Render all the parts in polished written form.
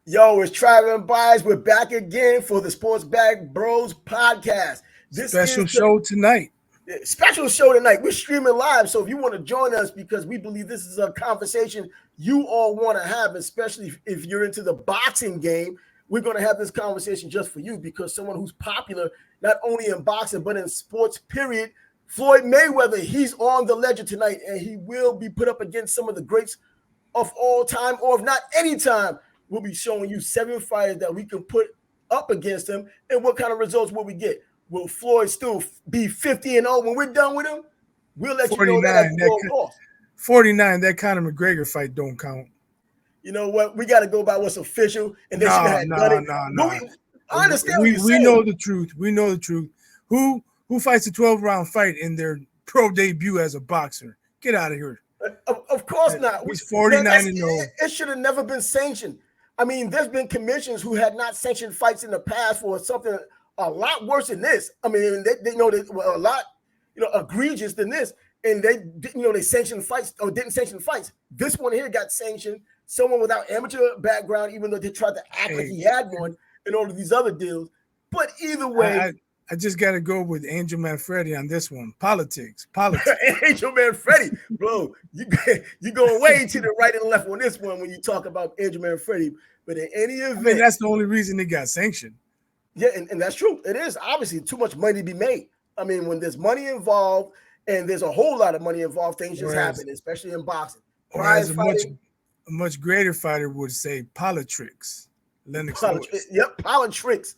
Yo, it's Trav and Bias. We're back again for the Sports Bag Bros podcast. This Special is show tonight. the special show tonight. We're streaming live, so if you want to join us, because we believe this is a conversation you all want to have, especially if you're into the boxing game. We're going to have this conversation just for you because someone who's popular not only in boxing but in sports, period. Floyd Mayweather, he's on the ledger tonight, and he will be put up against some of the greats of all time, or if not any time. We'll be showing you 7 fighters that we can put up against him, and what kind of results will we get? Will Floyd still be 50-0 when we're done with him? We'll let you know that at full cost. 49, that Conor McGregor fight don't count. You know what? We got to go by what's official, and then she had done it. No. I understand what you're we saying. know the truth. We know the truth. Who fights a 12-round fight in their pro debut as a boxer? Get out of here. Of course not. He's 49-0. It should have never been sanctioned. I mean, there's been commissions who had not sanctioned fights in the past for something a lot worse than this. I mean, they know that a lot, egregious than this, and they didn't, they sanctioned fights or didn't sanction fights. This one here got sanctioned. Someone without amateur background, even though they tried to act like he had one in all of these other deals. But either way, I just got to go with Angel Manfredi on this one. Politics. Angel Manfredi, bro, you going way to the right and left on this one when you talk about Angel Manfredi. But in any event, that's the only reason it got sanctioned. Yeah, and that's true. It is obviously too much money to be made. I mean, when there's money involved, and there's a whole lot of money involved, things just happen, especially in boxing. Whereas a much greater fighter would say politics. Yep, politics.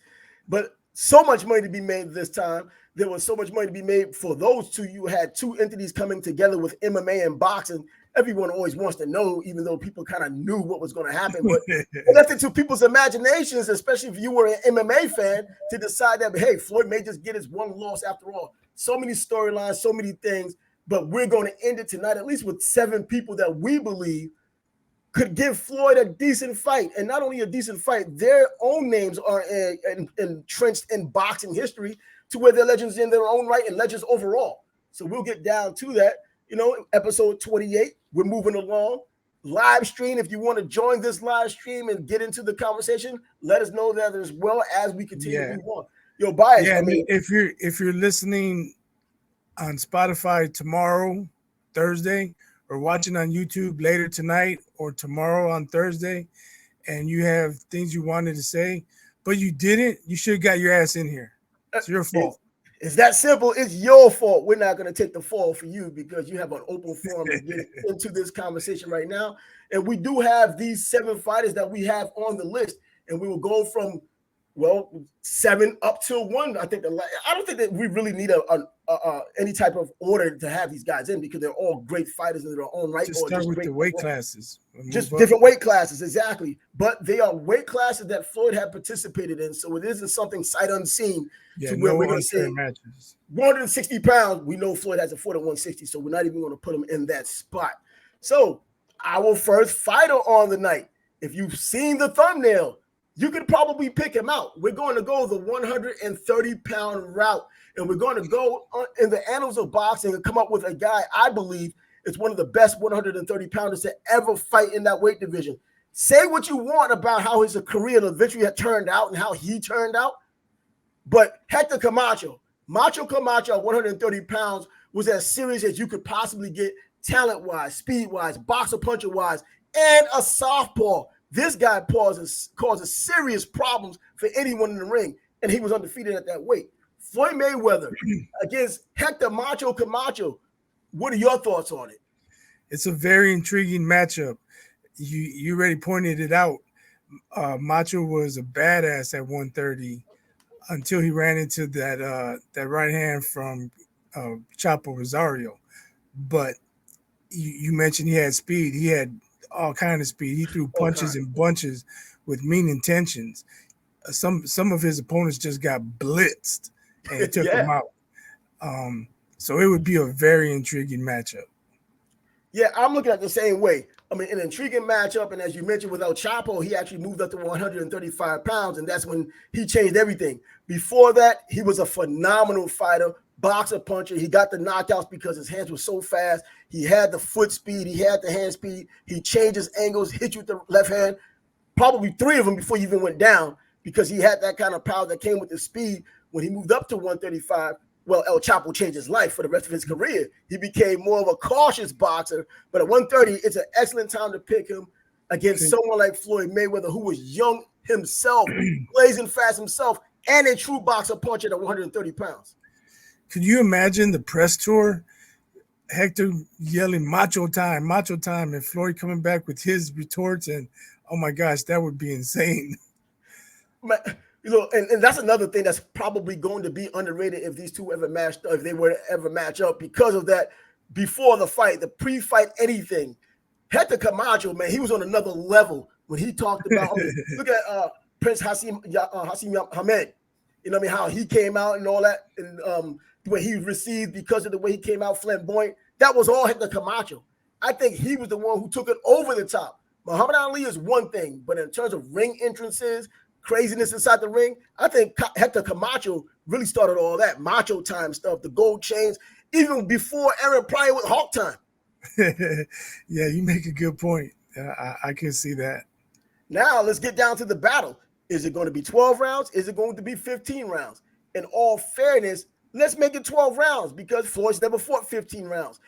But so much money to be made this time. There was so much money to be made for those two. You had two entities coming together with MMA and boxing. Everyone always wants to know, even though people kind of knew what was going to happen. But it left it to people's imaginations, especially if you were an MMA fan, to decide that, hey, Floyd may just get his one loss after all. So many storylines, so many things. But we're going to end it tonight, at least with 7 people that we believe could give Floyd a decent fight. And not only a decent fight, their own names are entrenched in boxing history to where they're legends in their own right and legends overall. So we'll get down to that. Episode 28, we're moving along. Live stream, if you want to join this live stream and get into the conversation, let us know that as well as we continue to move on. Yo, Bias. Yeah, if you're listening on Spotify tomorrow, Thursday, or watching on YouTube later tonight or tomorrow on Thursday, and you have things you wanted to say, but you didn't, you should have got your ass in here. It's your fault. It's that simple. It's your fault. We're not going to take the fall for you because you have an open forum to get into this conversation right now. And we do have these 7 fighters that we have on the list, and we will go from 7 up till 1. I don't think that we really need any type of order to have these guys in because they're all great fighters in their own right. Just start with the weight classes. Just different weight classes, exactly. But they are weight classes that Floyd had participated in, so it isn't something sight unseen. Yeah, no we're going to say matches. 160 pounds. We know Floyd has a 4 to 160, so we're not even going to put him in that spot. So our first fighter on the night, if you've seen the thumbnail, you could probably pick him out. We're going to go the 130-pound route, and we're going to go in the annals of boxing and come up with a guy I believe is one of the best 130-pounders to ever fight in that weight division. Say what you want about how his career and eventually had turned out and how he turned out, but Hector Camacho, Macho Camacho at 130 pounds was as serious as you could possibly get talent-wise, speed-wise, boxer-puncher-wise, and a southpaw. This guy causes serious problems for anyone in the ring, and he was undefeated at that weight. Floyd Mayweather against Hector Macho Camacho. What are your thoughts on it? It's a very intriguing matchup. You already pointed it out. Macho was a badass at 130 until he ran into that right hand from Chapo Rosario. But you mentioned he had speed. He had all kind of speed. He threw punches and bunches with mean intentions. Some of his opponents just got blitzed and it took him out. So it would be a very intriguing matchup. Yeah, I'm looking at it the same way. I mean, an intriguing matchup, and as you mentioned, with El Chapo, he actually moved up to 135 pounds, and that's when he changed everything. Before that, he was a phenomenal fighter, boxer, puncher. He got the knockouts because his hands were so fast. He had the foot speed. He had the hand speed. He changed his angles, hit you with the left hand, probably 3 of them before he even went down, because he had that kind of power that came with the speed. When he moved up to 135, well, El Chapo changed his life for the rest of his career. He became more of a cautious boxer. But at 130, it's an excellent time to pick him against someone like Floyd Mayweather, who was young himself, blazing fast himself, and a true boxer puncher at 130 pounds. Could you imagine the press tour? Hector yelling macho time, and Floyd coming back with his retorts, and oh my gosh, that would be insane. And that's another thing that's probably going to be underrated if these two if they were to ever match up, because of that. Before the fight, the pre-fight anything, Hector Camacho, man, he was on another level when he talked about. Look at Prince Hassim Hamed. You know what I mean? How he came out and all that, and the way he received because of the way he came out flamboyant. That was all Hector Camacho. I think he was the one who took it over the top. Muhammad Ali is one thing, but in terms of ring entrances, craziness inside the ring, I think Hector Camacho really started all that macho time stuff, the gold chains, even before Aaron Pryor with Hawk time. Yeah, you make a good point. I can see that. Now let's get down to the battle. Is it going to be 12 rounds? Is it going to be 15 rounds? In all fairness, let's make it 12 rounds, because Floyd's never fought 15 rounds.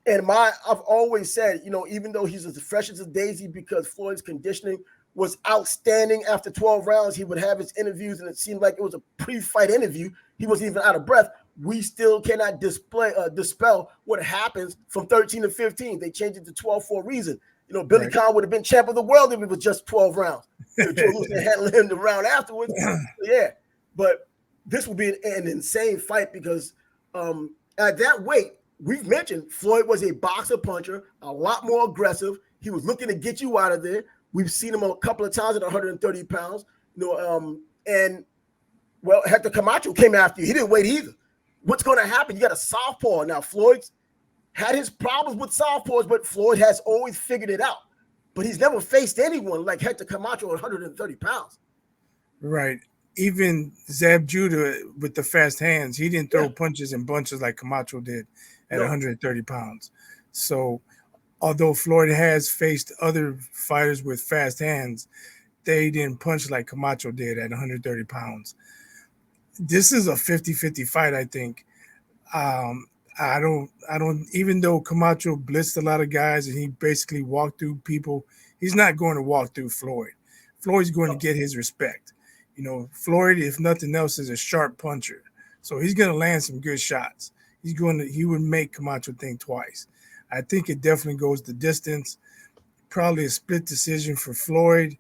And I've always said, even though he's as fresh as a daisy, because Floyd's conditioning was outstanding after 12 rounds, he would have his interviews and it seemed like it was a pre-fight interview. He wasn't even out of breath. We still cannot dispel what happens from 13 to 15. They changed it to 12 for a reason. Billy Khan would have been champ of the world if it was just 12 rounds. Joe handling him the round afterwards. Yeah, but this will be an insane fight, because at that weight, we've mentioned Floyd was a boxer puncher, a lot more aggressive. He was looking to get you out of there. We've seen him a couple of times at 130 pounds. And Hector Camacho came after you. He didn't wait either. What's going to happen? You got a southpaw. Now, Floyd's had his problems with southpaws, but Floyd has always figured it out. But he's never faced anyone like Hector Camacho at 130 pounds. Right. Even Zab Judah with the fast hands, he didn't throw punches and bunches like Camacho did at 130 pounds. So although Floyd has faced other fighters with fast hands, they didn't punch like Camacho did at 130 pounds. This is a 50-50 fight, I think. I don't, even though Camacho blitzed a lot of guys and he basically walked through people, he's not going to walk through Floyd. Floyd's going to get his respect. Floyd, if nothing else, is a sharp puncher. So he's going to land some good shots. He would make Camacho think twice. I think it definitely goes the distance. Probably a split decision for Floyd.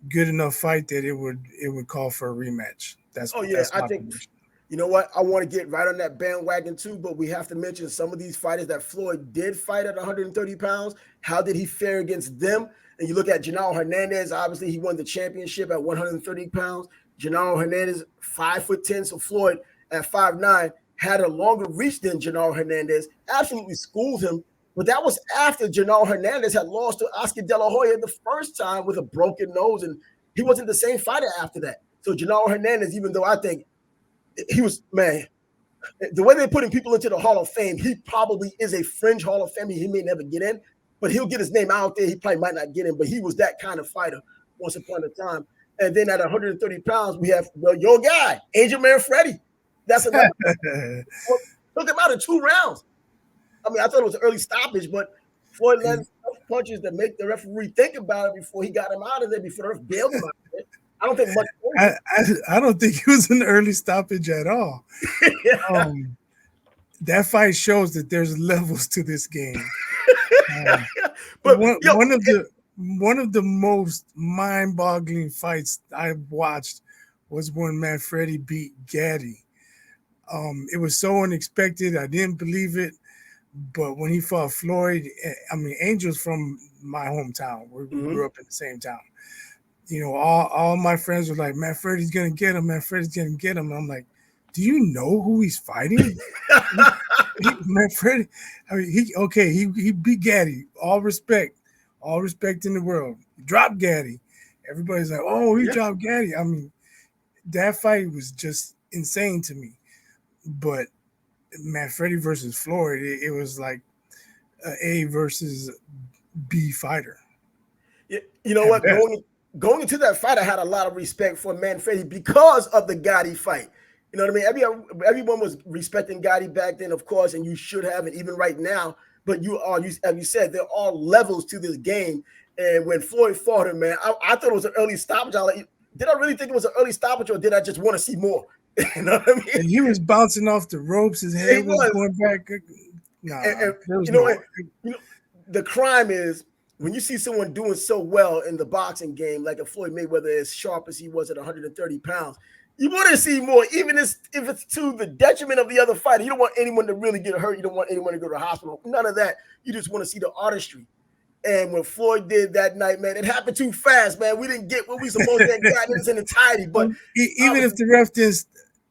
Good enough fight that it would call for a rematch. That's my prediction. You know what? I want to get right on that bandwagon too, but we have to mention some of these fighters that Floyd did fight at 130 pounds. How did he fare against them? And you look at Genaro Hernandez. Obviously, he won the championship at 130 pounds. Genaro Hernandez, 5'10", so Floyd at 5'9", had a longer reach than Genaro Hernandez. Absolutely schooled him. But that was after Genaro Hernandez had lost to Oscar De La Hoya the first time with a broken nose, and he wasn't the same fighter after that. So Genaro Hernandez, even though I think he was, man, the way they're putting people into the Hall of Fame, he probably is a fringe Hall of Fame. He may never get in, but he'll get his name out there. He probably might not get in, but he was that kind of fighter once upon a time. And then at 130 pounds, we have your guy, Angel Manfredi. That's another. Took him out in 2 rounds. I mean, I thought it was an early stoppage, but Floyd landed punches that make the referee think about it before he got him out of there, before the ref bailed him out of there. I don't think much. I don't think it was an early stoppage at all. That fight shows that there's levels to this game. But one of the most mind-boggling fights I watched was when Manfredi beat Gaddy. It was so unexpected. I didn't believe it. But when he fought Floyd, I mean, Angel's from my hometown. We grew up in the same town. All my friends were like, Manfredi's going to get him. Manfredi's going to get him. And I'm like, do you know who he's fighting? Manfredi, I mean, he beat Gaddy. All respect in the world. He dropped Gaddy. Everybody's like, oh, he dropped Gaddy. I mean, that fight was just insane to me. But Manfredi versus Floyd, it was like A versus B fighter. You know what? going into that fight, I had a lot of respect for Manfredi because of the Gotti fight. You know what I mean? Everyone was respecting Gotti back then, of course, and you should have, and even right now. But as you said, there are levels to this game. And when Floyd fought him, man, I thought it was an early stoppage. Did I really think it was an early stoppage, or did I just want to see more? You know what I mean? And he was bouncing off the ropes. His head was going back. Nah, the crime is when you see someone doing so well in the boxing game, like a Floyd Mayweather, as sharp as he was at 130 pounds, you want to see more, even if it's to the detriment of the other fighter. You don't want anyone to really get hurt. You don't want anyone to go to the hospital. None of that. You just want to see the artistry. And when Floyd did that night, man, it happened too fast, man. We didn't get what we supposed to have gotten in its entirety. But even if the ref didn't,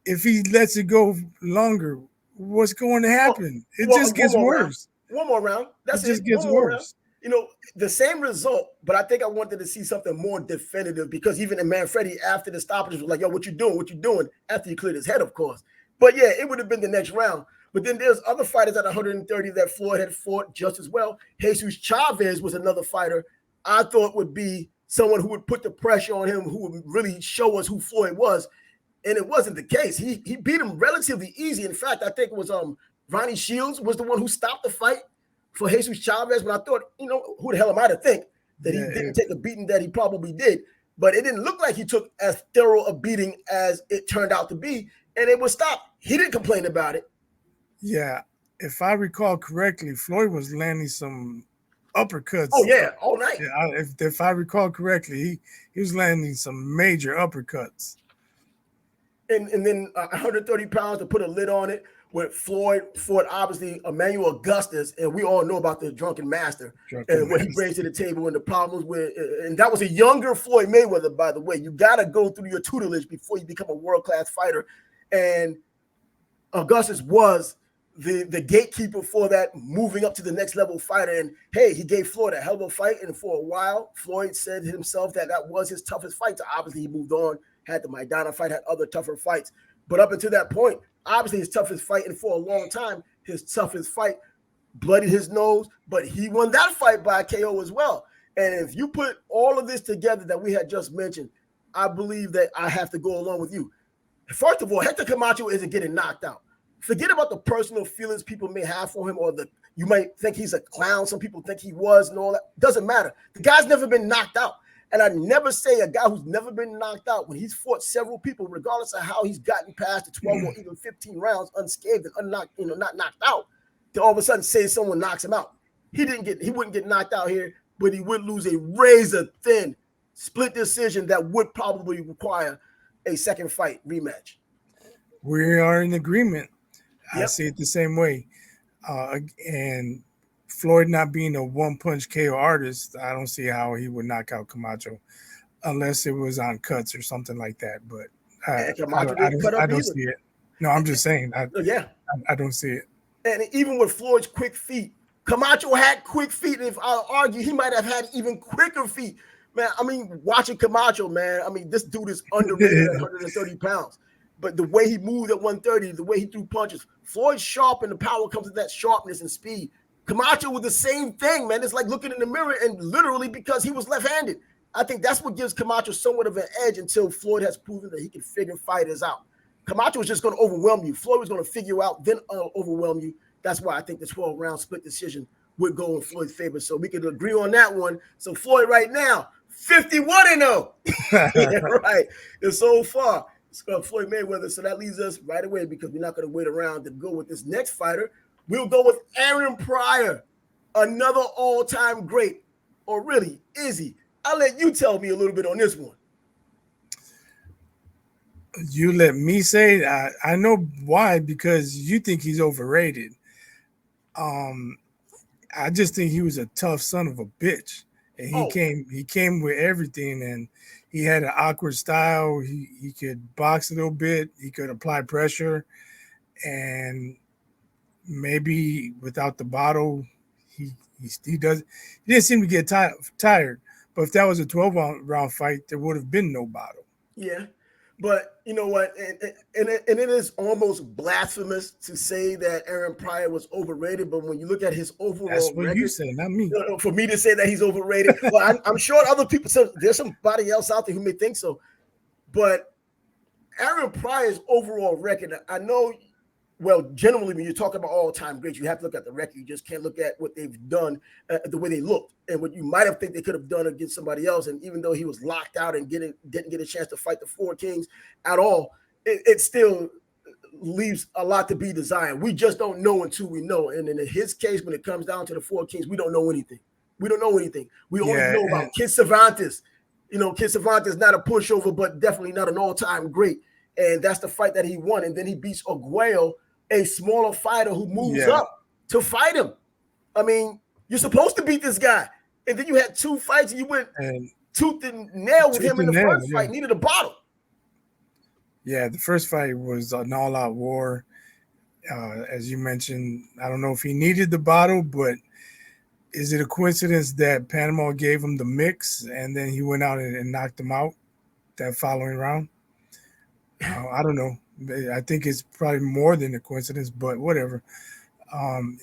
if he lets it go longer, what's going to happen? It just gets worse. One more round. That's it. Just gets worse. You know, the same result, but I think I wanted to see something more definitive because even in Manfredi, after the stoppage, was like, yo, what you doing? What you doing? After he cleared his head, of course. But yeah, it would have been the next round. But then there's other fighters at 130 that Floyd had fought just as well. Jesus Chavez was another fighter I thought would be someone who would put the pressure on him, who would really show us who Floyd was. And it wasn't the case. He beat him relatively easy. In fact, I think it was Ronnie Shields was the one who stopped the fight for Jesus Chavez. But I thought, you know, who the hell am I to think that he didn't take a beating that he probably did? But it didn't look like he took as thorough a beating as it turned out to be. And it was stopped. He didn't complain about it. Yeah. If I recall correctly, Floyd was landing some uppercuts. Oh, yeah, all night. Yeah, if I recall correctly, he was landing some major uppercuts. And then 130 pounds to put a lid on it with Floyd fought obviously Emmanuel Augustus, and we all know about the Drunken Master and what he brings to the table and the problems with. And that was a younger Floyd Mayweather, by the way. You got to go through your tutelage before you become a world-class fighter. And Augustus was the gatekeeper for that, moving up to the next level fighter. And hey, he gave Floyd a hell of a fight. And for a while, Floyd said himself that was his toughest fight. So obviously, he moved on. Had the Maidana fight, had other tougher fights. But up until that point, obviously his toughest fight, and for a long time, his toughest fight bloodied his nose, but he won that fight by KO as well. And if you put all of this together that we had just mentioned, I believe that I have to go along with you. First of all, Hector Camacho isn't getting knocked out. Forget about the personal feelings people may have for him, or you might think he's a clown. Some people think he was and all that. Doesn't matter. The guy's never been knocked out. And I never say a guy who's never been knocked out, when he's fought several people, regardless of how he's gotten past the 12 or even 15 rounds unscathed and unlocked, not knocked out, to all of a sudden say someone knocks him out. He wouldn't get knocked out here, but he would lose a razor-thin split decision that would probably require a second fight rematch. We are in agreement. Yep. I see it the same way. And Floyd not being a one-punch KO artist, I don't see how he would knock out Camacho unless it was on cuts or something like that. But I don't see it. No, I'm just saying. I don't see it. And even with Floyd's quick feet, Camacho had quick feet. And if I'll argue, he might have had even quicker feet. Man, I mean, watching Camacho, man, I mean, this dude is underrated at 130 pounds. But the way he moved at 130, the way he threw punches, Floyd's sharp and the power comes with that sharpness and speed. Camacho with the same thing, man. It's like looking in the mirror, and literally because he was left-handed. I think that's what gives Camacho somewhat of an edge until Floyd has proven that he can figure fighters out. Camacho was just going to overwhelm you. Floyd was going to figure you out, then overwhelm you. That's why I think the 12-round split decision would go in Floyd's favor. So we could agree on that one. So Floyd right now, 51-0. Yeah, right. And so far, it's Floyd Mayweather. So that leaves us right away, because we're not going to wait around to go with this next fighter. We'll go with Aaron Pryor, another all-time great. Or really, Izzy, I'll let you tell me a little bit on this one. You let me say that. I know why, because you think he's overrated. I just think he was a tough son of a bitch. And he came with everything, and he had an awkward style. He could box a little bit. He could apply pressure, and maybe without the bottle, he didn't seem to get tired. But if that was a 12-round fight, there would have been no bottle. Yeah, But you know what? And it is almost blasphemous to say that Aaron Pryor was overrated. But when you look at his That's overall what you record, say, not me. for me to say that he's overrated, well, I'm sure other people. So there's somebody else out there who may think so. But Aaron Pryor's overall record, I know. Well, generally, when you talk about all-time greats, you have to look at the record. You just can't look at what they've done, the way they looked, and what you might have think they could have done against somebody else. And even though he was locked out and didn't get a chance to fight the Four Kings at all, it still leaves a lot to be desired. We just don't know until we know. And in his case, when it comes down to the Four Kings, we don't know anything. We don't know anything. We only know about Kid Cervantes. Kid Cervantes not a pushover, but definitely not an all-time great. And that's the fight that he won. And then he beats Arguello, a smaller fighter who moves up to fight him. I mean, you're supposed to beat this guy. And then you had two fights and you went tooth and nail with him in the first fight, needed a bottle. Yeah, the first fight was an all-out war. As you mentioned, I don't know if he needed the bottle, but is it a coincidence that Panama gave him the mix and then he went out and knocked him out that following round? I don't know. I think it's probably more than a coincidence, but whatever.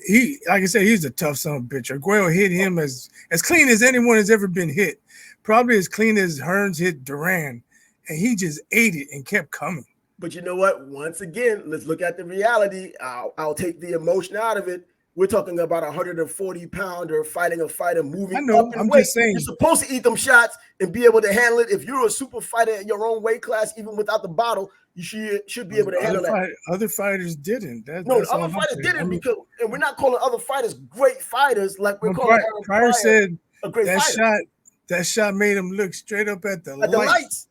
He, like I said, he's a tough son of a bitch. Arguello hit him as clean as anyone has ever been hit. Probably as clean as Hearns hit Duran. And he just ate it and kept coming. But you know what? Once again, let's look at the reality. I'll take the emotion out of it. We're talking about a 140-pounder fighting a fighter moving up in weight. You're supposed to eat them shots and be able to handle it. If you're a super fighter in your own weight class, even without the bottle, you should be able to handle that. Other fighters didn't. Other fighters didn't because, and we're not calling other fighters great fighters like we're calling Aaron Pryor said a great fighter. That shot made him look straight up at the lights.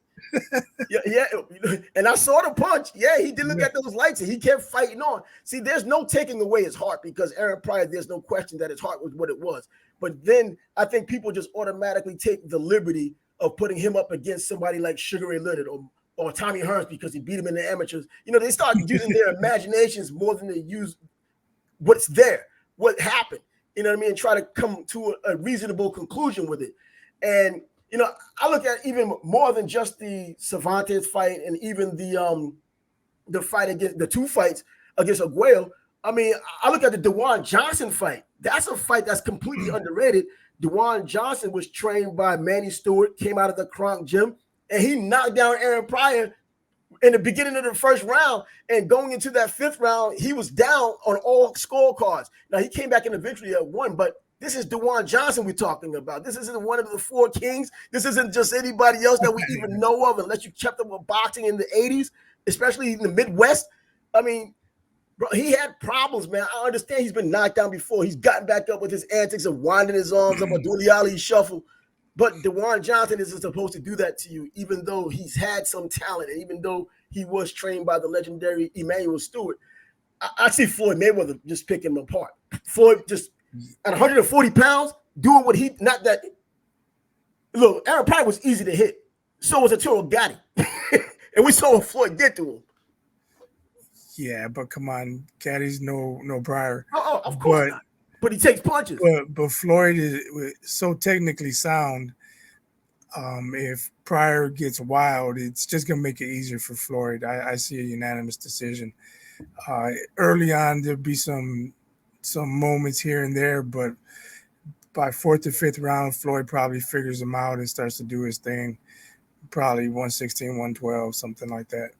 yeah, and I saw the punch. Yeah, he did look at those lights and he kept fighting on. See, there's no taking away his heart because Aaron Pryor, there's no question that his heart was what it was. But then I think people just automatically take the liberty of putting him up against somebody like Sugar Ray Leonard or Tommy Hearns because he beat him in the amateurs. They start using their imaginations more than they use what's there, what happened. You know what I mean? And try to come to a reasonable conclusion with it. And I look at even more than just the Cervantes fight and even the fight against the two fights against Arguello. I mean, I look at the Dewan Johnson fight. That's a fight that's completely underrated. Dewan Johnson was trained by Manny Stewart, came out of the Kronk gym, and he knocked down Aaron Pryor in the beginning of the first round. And going into that fifth round, he was down on all scorecards. Now, he came back and eventually won, but this is Dewan Johnson we're talking about. This isn't one of the Four Kings. This isn't just anybody else that we even know of unless you kept up with boxing in the 80s, especially in the Midwest. I mean, bro, he had problems, man. I understand he's been knocked down before. He's gotten back up with his antics of winding his arms up or doing the Ali shuffle. But Dewan Johnson isn't supposed to do that to you, even though he's had some talent and even though he was trained by the legendary Emmanuel Stewart. I see Floyd Mayweather just picking him apart. Floyd just at 140 pounds, doing what he not that. Look, Aaron Pryor was easy to hit. So was Arturo Gatti. And we saw what Floyd did to him. Yeah, but come on, Gaddy's no Pryor. Oh, of course not. But he takes punches. But Floyd is so technically sound. If Pryor gets wild, it's just gonna make it easier for Floyd. I see a unanimous decision. Early on, there'll be some moments here and there, but by fourth or fifth round, Floyd probably figures him out and starts to do his thing. Probably 116, 112, something like that.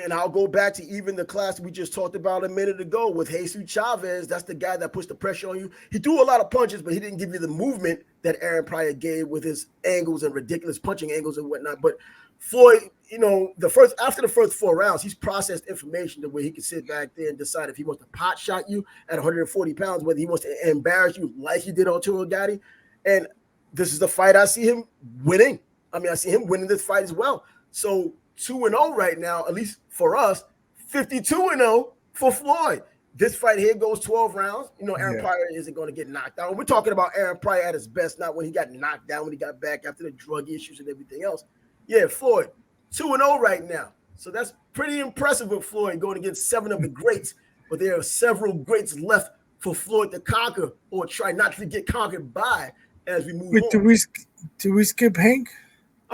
And I'll go back to even the class we just talked about a minute ago with Jesus Chavez. That's the guy that puts the pressure on you. He threw a lot of punches, but he didn't give you the movement that Aaron Pryor gave with his angles and ridiculous punching angles and whatnot. But Floyd, after the first 4 rounds, he's processed information the way he can sit back there and decide if he wants to pot shot you at 140 pounds, whether he wants to embarrass you like he did Arturo Gatti. And this is the fight I see him winning. I mean, I see him winning this fight as well. So 2-0 right now, at least for us, 52-0 for Floyd. This fight here goes 12 rounds. Aaron Pryor isn't going to get knocked out. We're talking about Aaron Pryor at his best, not when he got knocked down, when he got back after the drug issues and everything else. Yeah, Floyd, 2-0 right now. So that's pretty impressive with Floyd going against 7 of the greats. But there are several greats left for Floyd to conquer or try not to get conquered by as we move on. Do we skip Hank?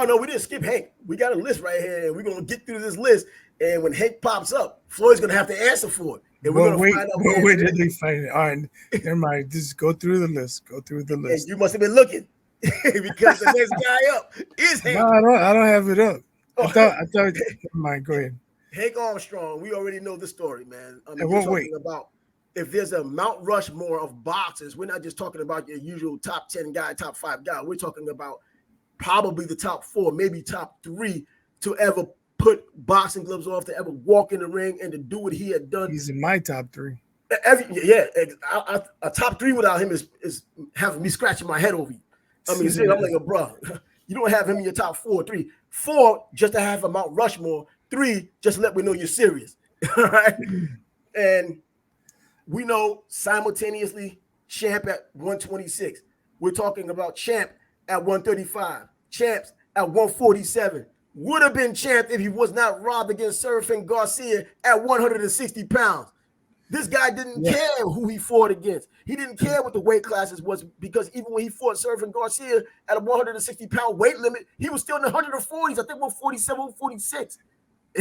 Oh no, we didn't skip Hank. We got a list right here, and we're gonna get through this list. And when Hank pops up, Floyd's gonna have to answer for it, and we're gonna find out. But wait till they find it. All right, never mind. Just go through the list. Go through the list. And you must have been looking because the next guy up is Hank. No, I don't have it up. I thought. Never mind. Go ahead. Hank Armstrong. We already know the story, man. I mean, we're talking about if there's a Mount Rushmore of boxers, we're not just talking about your usual top 10 guy, top 5 guy. We're talking about probably the top 4, maybe top 3 to ever put boxing gloves off, to ever walk in the ring and to do what he had done. He's in my top 3. A top 3 without him is having me scratching my head over you. I mean, I'm like, bro, you don't have him in your top 4, 3, 4 just to have a Mount Rushmore, 3 just to let me know you're serious. All right. And we know simultaneously Champ at 126. We're talking about Champ at 135. Champs at 147. Would have been Champ if he was not robbed against Serafin Garcia at 160 pounds. This guy didn't care who he fought against. He didn't care what the weight classes was, because even when he fought Serafin Garcia at a 160-pound weight limit, he was still in the 140s. I think 147, 146.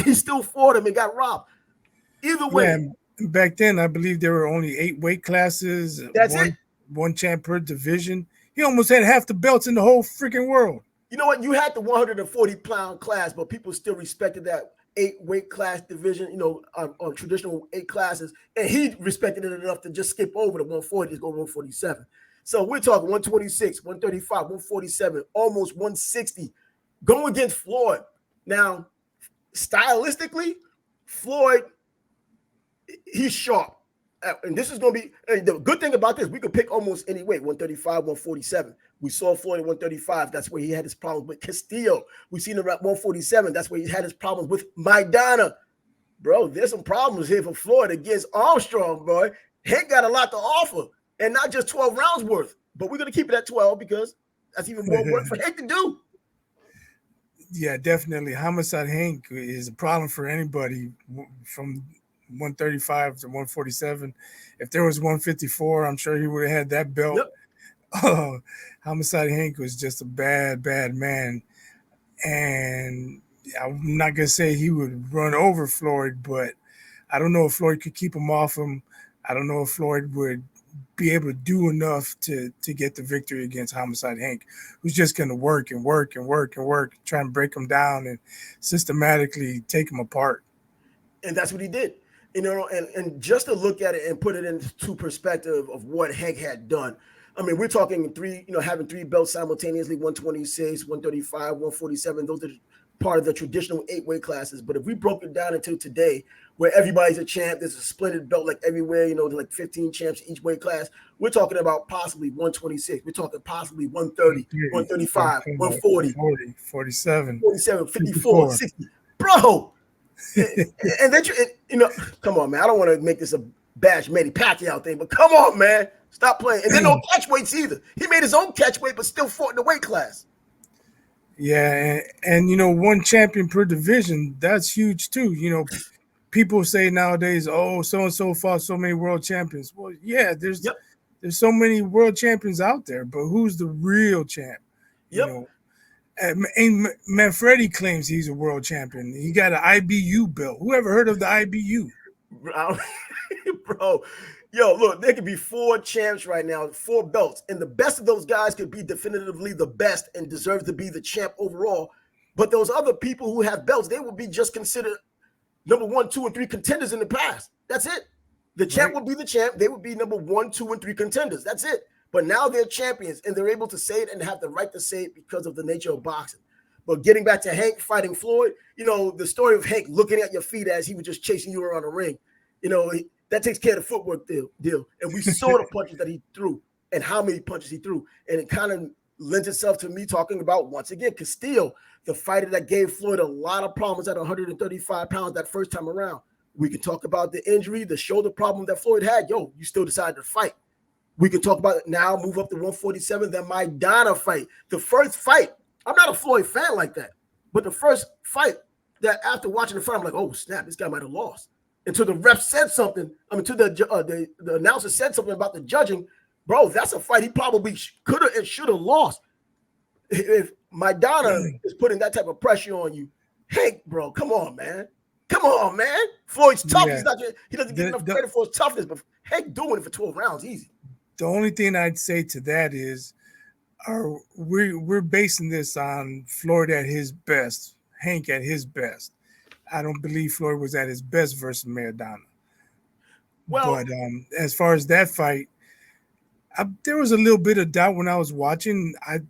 He still fought him and got robbed. Either way. Yeah, back then, I believe there were only 8 weight classes. That's it. One champ per division. He almost had half the belts in the whole freaking world. You know what? You had the 140-pound class, but people still respected that 8 weight class division, on traditional 8 classes. And he respected it enough to just skip over the 140, just go 147. So we're talking 126, 135, 147, almost 160, going against Floyd. Now, stylistically, Floyd, he's sharp. And this is going to be the good thing about this. We could pick almost any weight, 135, 147. We saw Floyd at 135. That's where he had his problems with Castillo. We seen him at 147. That's where he had his problems with Maidana. Bro, there's some problems here for Floyd against Armstrong, boy. Hank got a lot to offer, and not just 12 rounds worth. But we're going to keep it at 12 because that's even more work for Hank to do. Yeah, definitely. Homicide Hank is a problem for anybody from 135 to 147. If there was 154, I'm sure he would have had that belt. Yep. Homicide Hank was just a bad man. And I'm not going to say he would run over Floyd, but I don't know if Floyd could keep him off him. I don't know if Floyd would be able to do enough to get the victory against Homicide Hank, who's just going to work, trying to break him down and systematically take him apart. And that's what he did. And just to look at it and put it into perspective of what Hank had done. I mean, we're talking having 3 belts simultaneously, 126, 135, 147. Those are part of the traditional 8 weight classes. But if we broke it down into today, where everybody's a champ, there's a splendid belt like everywhere, there's like 15 champs each weight class. We're talking about possibly 126. We're talking possibly 130, 135, 140, 47, 54, 60. Bro! And then come on, man. I don't want to make this a bash Manny Pacquiao thing, but come on, man. Stop playing. And then no catch weights either. He made his own catch weight, but still fought in the weight class. Yeah, and one champion per division, that's huge too. People say nowadays, oh, so-and-so fought so many world champions. Well, yeah, there's so many world champions out there, but who's the real champ? And Manfredi claims he's a world champion. He got an IBU belt. Who ever heard of the IBU? Bro, look, there could be 4 champs right now, 4 belts, and the best of those guys could be definitively the best and deserve to be the champ overall. But those other people who have belts, they will be just considered number 1, 2, and 3 contenders in the past. That's it. The champ would be the champ. They would be number 1, 2, and 3 contenders. That's it. But now they're champions, and they're able to say it and have the right to say it because of the nature of boxing. But getting back to Hank fighting Floyd, the story of Hank looking at your feet as he was just chasing you around the ring, that takes care of the footwork deal. And we saw the punches that he threw and how many punches he threw. And it kind of lends itself to me talking about, once again, Castillo, the fighter that gave Floyd a lot of problems at 135 pounds that first time around. We can talk about the injury, the shoulder problem that Floyd had. You still decided to fight. We can talk about it now, move up to 147, that Maidana fight. The first fight, I'm not a Floyd fan like that, but the first fight that after watching the fight, I'm like, oh, snap, this guy might have lost. Until the ref said something, until the announcer said something about the judging, bro, that's a fight he probably could have and should have lost. If Maidana is putting that type of pressure on you. Hank, bro, come on, man. Come on, man. Floyd's tough. Yeah. He doesn't get enough credit for his toughness, but Hank doing it for 12 rounds, easy. The only thing I'd say to that is we're basing this on Floyd at his best, Hank at his best. I don't believe Floyd was at his best versus Maidana. Well, but as far as that fight, there was a little bit of doubt when I was watching. I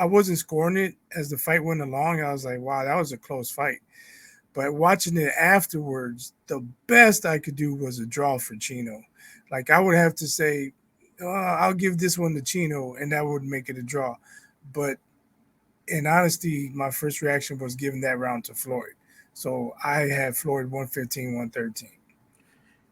wasn't scoring it as the fight went along. I was like, wow, that was a close fight. But watching it afterwards, the best I could do was a draw for Chino. Like I would have to say, I'll give this one to Chino, and that would make it a draw. But in honesty, my first reaction was giving that round to Floyd. So I had Floyd 115, 113.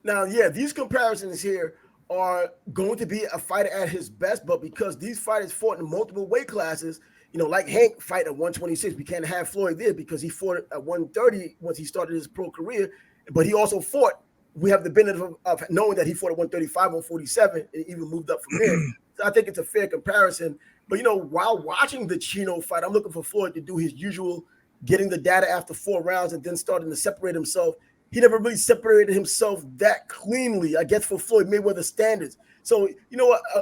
Now, yeah, these comparisons here are going to be a fighter at his best, but because these fighters fought in multiple weight classes, like Hank fight at 126, we can't have Floyd there because he fought at 130 once he started his pro career, but he also fought. We have the benefit of knowing that he fought at 135, 147, and even moved up from there. So I think it's a fair comparison. But, while watching the Chino fight, I'm looking for Floyd to do his usual, getting the data after 4 rounds and then starting to separate himself. He never really separated himself that cleanly, I guess, for Floyd Mayweather standards. So,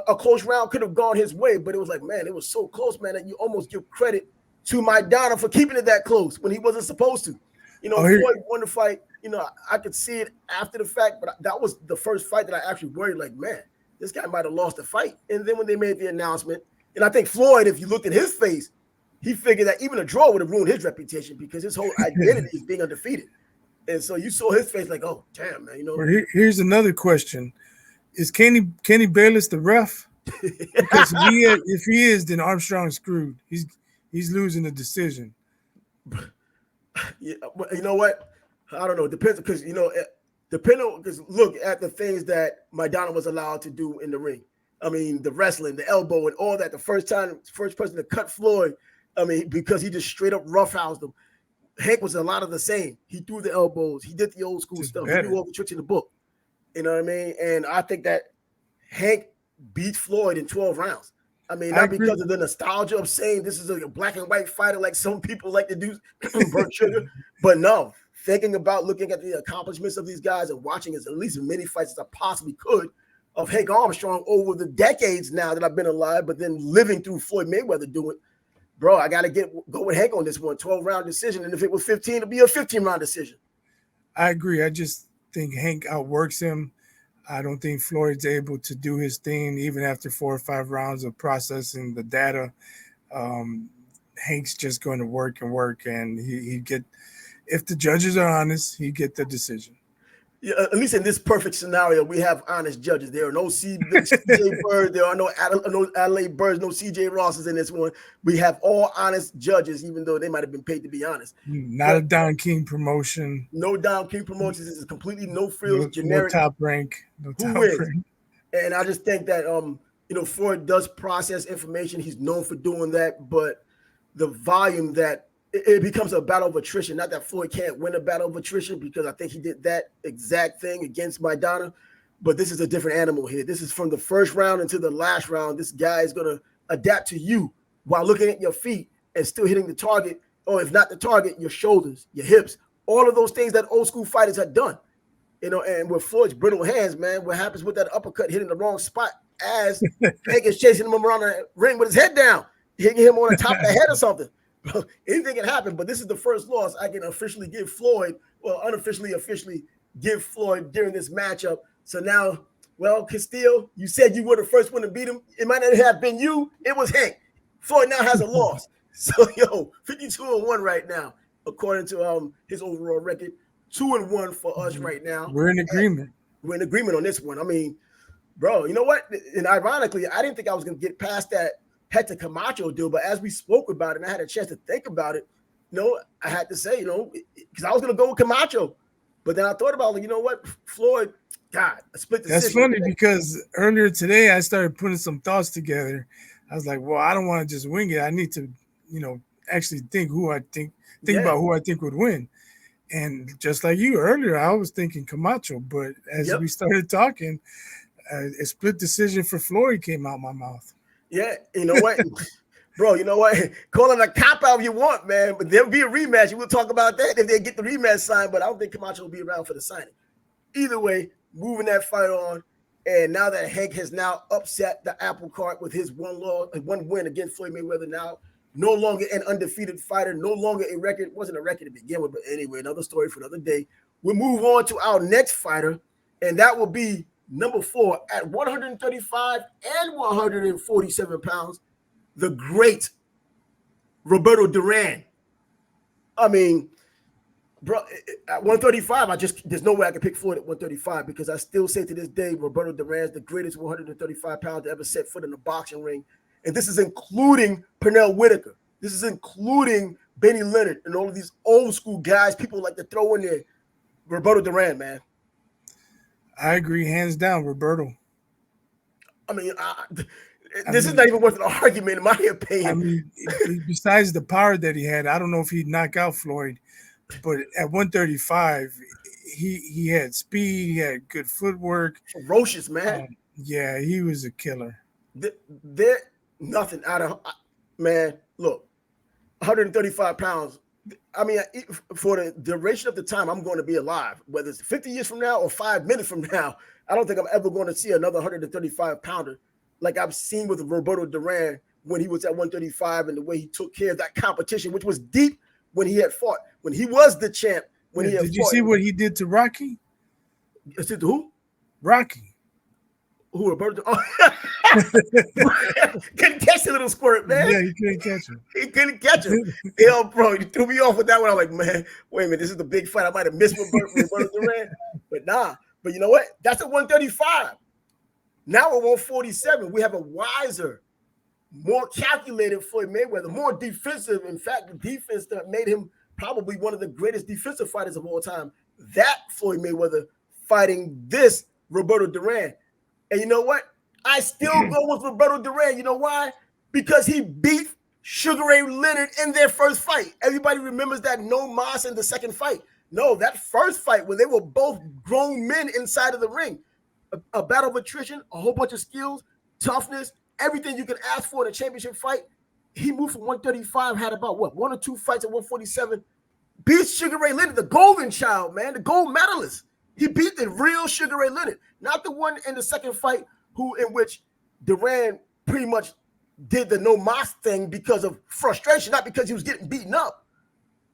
a close round could have gone his way, but it was like, man, it was so close, man, that you almost give credit to Maidana for keeping it that close when he wasn't supposed to. Floyd won the fight. I could see it after the fact, but that was the first fight that I actually worried, like, man, this guy might have lost the fight. And then when they made the announcement, and I think Floyd, if you looked at his face, he figured that even a draw would have ruined his reputation because his whole identity is being undefeated. And so you saw his face like, oh, damn, man. Well, here's another question. Is Kenny Bayless the ref? Because if he is, then Armstrong's screwed. He's losing the decision. Yeah, you know what? I don't know. It depends because, because look at the things that Maidana was allowed to do in the ring. I mean, the wrestling, the elbow, and all that. The first person to cut Floyd, because he just straight up roughhoused him. Hank was a lot of the same. He threw the elbows. He did the old school stuff. Better. He knew all the tricks in the book. You know what I mean? And I think that Hank beat Floyd in 12 rounds. Not because of the nostalgia of saying this is a black and white fighter like some people like to do, burn sugar. But no, thinking about looking at the accomplishments of these guys and watching at least as many fights as I possibly could of Hank Armstrong over the decades now that I've been alive, but then living through Floyd Mayweather doing, bro, I got to go with Hank on this one, 12-round decision. And if it was 15, it'd be a 15-round decision. I agree. I just think Hank outworks him. I don't think Floyd's able to do his thing even after 4 or 5 rounds of processing the data. Hank's just going to work, and he'd get, if the judges are honest, he'd get the decision. Yeah, at least in this perfect scenario, we have honest judges. There are no CJ Bird, there are no Adelaide Birds, no CJ Rosses in this one. We have all honest judges, even though they might have been paid to be honest. Not a Don King promotion. No Don King promotions. This is completely no frills, generic. No top rank. No top rank. And I just think that Floyd does process information. He's known for doing that, but the volume that it becomes a battle of attrition. Not that Floyd can't win a battle of attrition, because I think he did that exact thing against Maidana, but this is a different animal here. This is from the first round into the last round. This guy is going to adapt to you while looking at your feet and still hitting the target, or if not the target, your shoulders, your hips, all of those things that old school fighters had done. And with Floyd's brittle hands, man, what happens with that uppercut hitting the wrong spot as Hank is chasing him around the ring with his head down, hitting him on the top of the head or something. Anything can happen, but this is the first loss I can officially give Floyd, well, officially give Floyd during this matchup. So now, well, Castillo, you said you were the first one to beat him. It might not have been you. It was Hank. Floyd now has a loss. So, 52-1 right now, according to his overall record. 2-1 for us right now. We're in agreement. We're in agreement on this one. Bro, you know what? And ironically, I didn't think I was going to get past that Hector Camacho deal, but as we spoke about it and I had a chance to think about it, I had to say, because I was going to go with Camacho, but then I thought about, what, Floyd, God, a split decision. That's funny because earlier today I started putting some thoughts together. I was like, well, I don't want to just wing it. I need to, actually think about who I think would win. And just like you earlier, I was thinking Camacho, but as we started talking, a split decision for Floyd came out my mouth. Yeah, you know what? Bro, you know what? Call it a cop-out if you want, man. But there'll be a rematch. We'll talk about that if they get the rematch signed. But I don't think Camacho will be around for the signing. Either way, moving that fight on. And now that Hank has now upset the apple cart with his one win against Floyd Mayweather, now no longer an undefeated fighter, no longer a record. It wasn't a record to begin with, but anyway, another story for another day. We'll move on to our next fighter, and that will be number 4 at 135 and 147 pounds. The great Roberto Duran. I mean, bro, at 135, there's no way I can pick Floyd at 135 because I still say to this day, Roberto Duran is the greatest 135 pounds to ever set foot in a boxing ring. And this is including Pernell Whitaker. This is including Benny Leonard and all of these old school guys people like to throw in there. Roberto Duran, man. I agree, hands down, Roberto. I mean, this is not even worth an argument, in my opinion. I mean, besides the power that he had, I don't know if he'd knock out Floyd, but at 135, he had speed, he had good footwork. Ferocious, man. Yeah, he was a killer. There nothing out of, man, look, 135 pounds. I mean, for the duration of the time I'm going to be alive, whether it's 50 years from now or 5 minutes from now, I don't think I'm ever going to see another 135 pounder like I've seen with Roberto Duran when he was at 135 and the way he took care of that competition, which was deep when he had fought, when he was the champ. Did you see what he did to Rocky? Is it who? Rocky. Who, Roberto? Oh. Couldn't catch the little squirt, man. Yeah, he couldn't catch him. He couldn't catch him. Yo, bro, you threw me off with that one. I'm like, man, wait a minute, this is the big fight. I might have missed Roberto Duran, but nah. But you know what? That's at 135. Now at 147, we have a wiser, more calculated Floyd Mayweather, more defensive. In fact, the defense that made him probably one of the greatest defensive fighters of all time. That Floyd Mayweather fighting this Roberto Duran. And you know what? I still go with Roberto Duran. You know why? Because he beat Sugar Ray Leonard in their first fight. Everybody remembers that no mas in the second fight. No, that first fight when they were both grown men inside of the ring. A battle of attrition, a whole bunch of skills, toughness, everything you can ask for in a championship fight. He moved from 135, had about, 1 or 2 fights at 147. Beat Sugar Ray Leonard, the golden child, man, the gold medalist. He beat the real Sugar Ray Leonard, not the one in the second fight in which Duran pretty much did the no mas thing because of frustration, not because he was getting beaten up.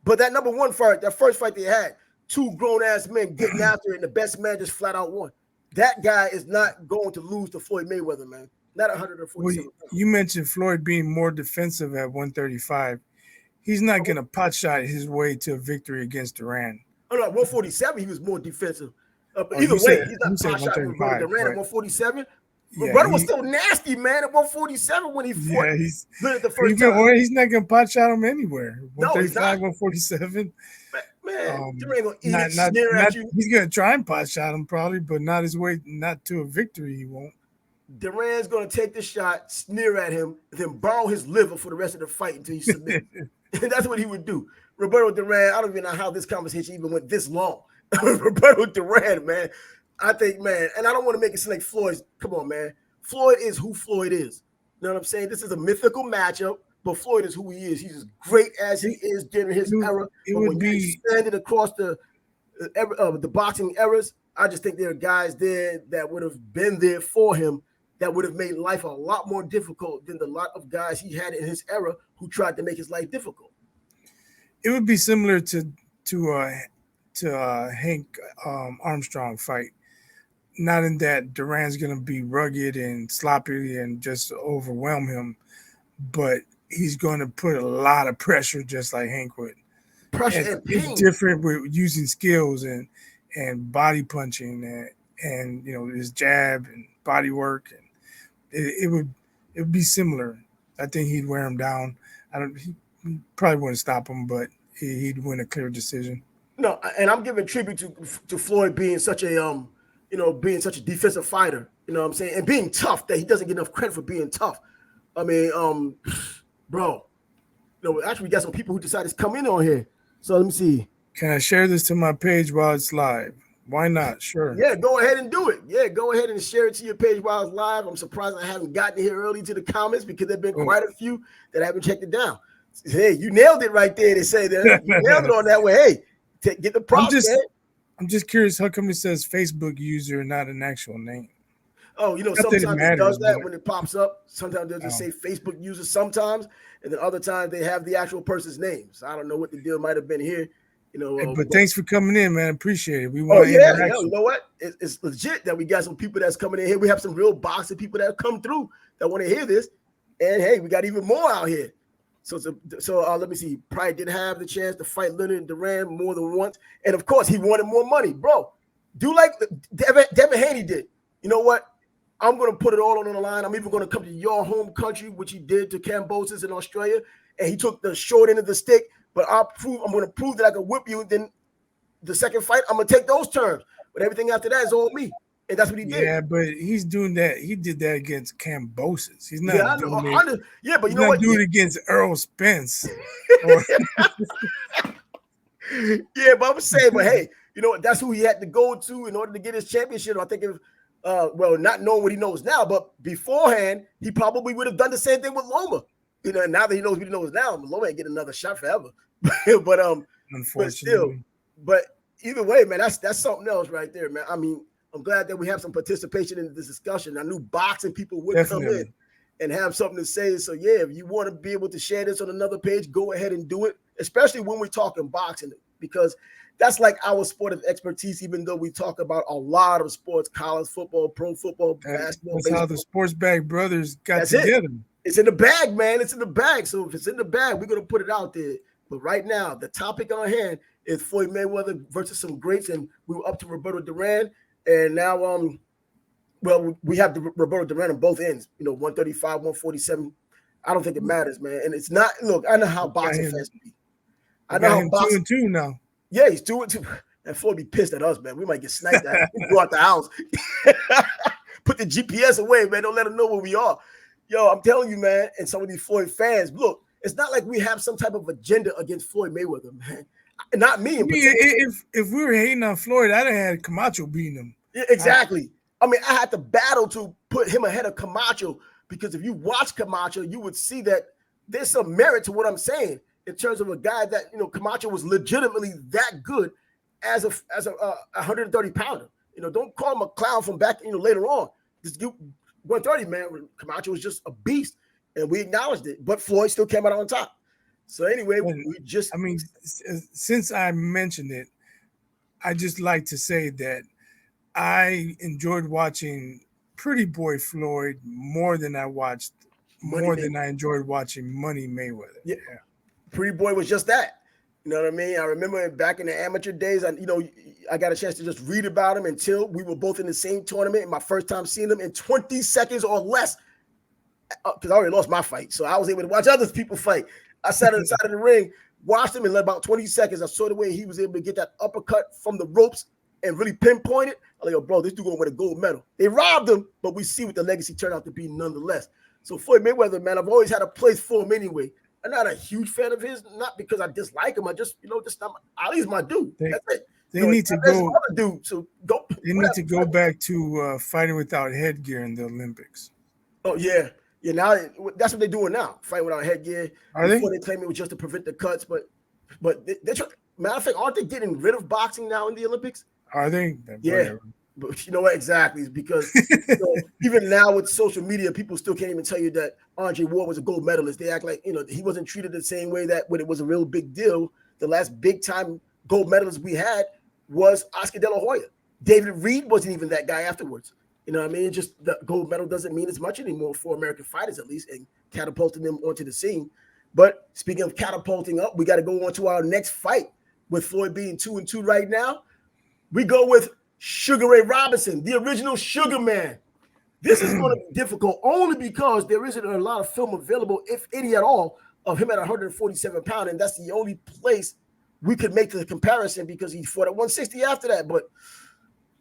But that number 1 fight, that first fight they had, 2 grown-ass men getting after it, and the best man just flat out won. That guy is not going to lose to Floyd Mayweather, man. Not 147. Well, you mentioned Floyd being more defensive at 135. He's not going to pot shot his way to a victory against Duran. Oh, no, 147, he was more defensive. Either way, he's not pot shot with Duran at 147. Yeah, Roberto was still nasty, man, at 147 when he fought. Yeah, the first time. He's not going to pot shot him anywhere. 135, no, 147. Man, Duran going to eat it, sneer at you. He's going to try and pot shot him probably, but not his way, not to a victory he won't. Duran's going to take the shot, sneer at him, and then borrow his liver for the rest of the fight until he submits. And that's what he would do. Roberto Duran, I don't even know how this conversation even went this long. Roberto Duran, man. I think, man, and I don't want to make it seem like Floyd's, come on, man. Floyd is who Floyd is. You know what I'm saying? This is a mythical matchup, but Floyd is who he is. He's as great as he is during his era. But when you expand it across the boxing eras, I just think there are guys there that would have been there for him that would have made life a lot more difficult than the lot of guys he had in his era who tried to make his life difficult. It would be similar to Hank Armstrong fight. Not in that Duran's going to be rugged and sloppy and just overwhelm him, but he's going to put a lot of pressure just like Hank would. Pressure and pain. It's different with using skills and body punching and you know his jab and body work, and it would be similar. I think he'd wear him down. He probably wouldn't stop him, but he'd win a clear decision. No, and I'm giving tribute to Floyd being such a being such a defensive fighter, you know what I'm saying, and being tough, that he doesn't get enough credit for being tough. I mean, bro, actually we got some people who decided to come in on here. So let me see. Can I share this to my page while it's live? Why not? Sure. Yeah, go ahead and do it. Yeah, go ahead and share it to your page while it's live. I'm surprised I haven't gotten here early to the comments because there've been quite a few that haven't checked it down. Hey, you nailed it right there. They say that you nailed it on that way. Hey, get the props, man. I'm just curious. How come it says Facebook user, not an actual name? Oh, sometimes it does that when it pops up. Sometimes they'll just say Facebook user sometimes, and then other times they have the actual person's name. So I don't know what the deal might have been here. But thanks for coming in, man. Appreciate it. We want you know what? It's legit that we got some people that's coming in here. We have some real boxing people that have come through that want to hear this. And hey, we got even more out here. So let me see. Pride did have the chance to fight Leonard Duran more than once. And of course, he wanted more money. Bro, do like Devin Haney did. You know what? I'm going to put it all on the line. I'm even going to come to your home country, which he did to Cambosis in Australia. And he took the short end of the stick. But I'm going to prove that I can whip you. Then the second fight, I'm going to take those terms. But everything after that is all me. And that's what he did. Yeah, but he's doing that. He did that against Cambosis. He's not doing it. Yeah, but you know what? Doing it against Earl Spence. Yeah, but I'm saying, but hey, you know what? That's who he had to go to in order to get his championship. I think not knowing what he knows now, but beforehand, he probably would have done the same thing with Loma. Now that he knows what he knows now, Loma ain't getting another shot forever. but unfortunately, but either way, man, that's something else right there, man. I mean, I'm glad that we have some participation in this discussion. I knew boxing people would come in and have something to say. So yeah, if you want to be able to share this on another page, go ahead and do it, especially when we're talking boxing, because that's like our sport of expertise, even though we talk about a lot of sports, college football, pro football, basketball. That's how the Sports Bag Brothers got together. It's in the bag, man. It's in the bag. So if it's in the bag, we're going to put it out there. But right now, the topic on hand is Floyd Mayweather versus some greats, and we were up to Roberto Duran. And now, we have the Roberto Duran on both ends, 135, 147. I don't think it matters, man. And it's not, look, I know how boxing fans be. I know how boxing 2-2 now. Yeah, he's 2-2. And Floyd be pissed at us, man. We might get sniped at. Go out the house. Put the GPS away, man. Don't let them know where we are. Yo, I'm telling you, man, and some of these Floyd fans, look, it's not like we have some type of agenda against Floyd Mayweather, man. Not me. If we were hating on Floyd, I'd have had Camacho beating him. Yeah, exactly. I mean, I had to battle to put him ahead of Camacho because if you watch Camacho, you would see that there's some merit to what I'm saying in terms of a guy that, Camacho was legitimately that good as a 130 pounder. Don't call him a clown from back, later on. This dude, 130, man, Camacho was just a beast, and we acknowledged it. But Floyd still came out on top. So anyway, since I mentioned it, I just like to say that I enjoyed watching Pretty Boy Floyd more than I enjoyed watching Money Mayweather. Yeah. Pretty Boy was just that. You know what I mean? I remember back in the amateur days, I got a chance to just read about him until we were both in the same tournament. And my first time seeing him in 20 seconds or less, because I already lost my fight. So I was able to watch other people fight. I sat on the side of the ring, watched him in about 20 seconds. I saw the way he was able to get that uppercut from the ropes and really pinpoint it. I'm like, bro, this dude going to win a gold medal. They robbed him, but we see what the legacy turned out to be nonetheless. So Floyd Mayweather, man, I've always had a place for him anyway. I'm not a huge fan of his, not because I dislike him. I just, Ali's my dude. That's it. They need to go. Dude, so go. They need to go back to fighting without headgear in the Olympics. Oh yeah. Yeah, now that's what they're doing now. Fight without headgear. Before they claim it was just to prevent the cuts, but matter of fact, aren't they getting rid of boxing now in the Olympics? Are they? Yeah. Whatever. But you know what? Exactly. It's because even now with social media, people still can't even tell you that Andre Ward was a gold medalist. They act like, he wasn't treated the same way that when it was a real big deal. The last big time gold medalist we had was Oscar De La Hoya. David Reed wasn't even that guy afterwards. You know what I mean? Just the gold medal doesn't mean as much anymore for American fighters, at least, and catapulting them onto the scene. But speaking of catapulting up, we got to go on to our next fight with Floyd being 2-2 right now. We go with Sugar Ray Robinson, the original Sugar Man. This is going to be difficult only because there isn't a lot of film available, if any at all, of him at 147 pounds, and that's the only place we could make the comparison because he fought at 160 after that. But,